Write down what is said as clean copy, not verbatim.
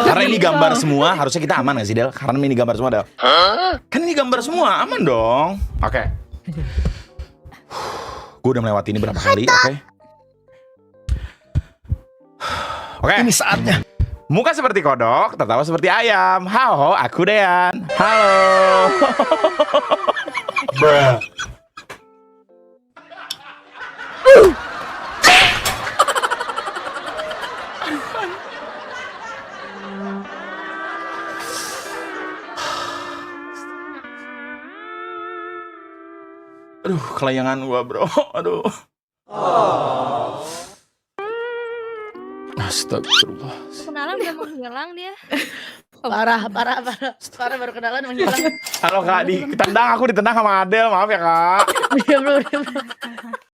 Karena ini gambar semua, harusnya kita aman gak sih, Del? Karena ini gambar semua, Del. Kan ini gambar semua, aman dong. Oke. Gue udah melewati ini berapa kali, oke? Oke. Ini saatnya. Muka seperti kodok, tertawa seperti ayam. Halo, aku Dean. Halo. Bruh. Aduh, kelayangan gua, bro. Aduh. Astagfirullah. Kenalan udah menghilang dia. Parah baru kenalan menghilang. Halo Kak, ditendang, aku ditendang sama Adel, maaf ya Kak. Diam.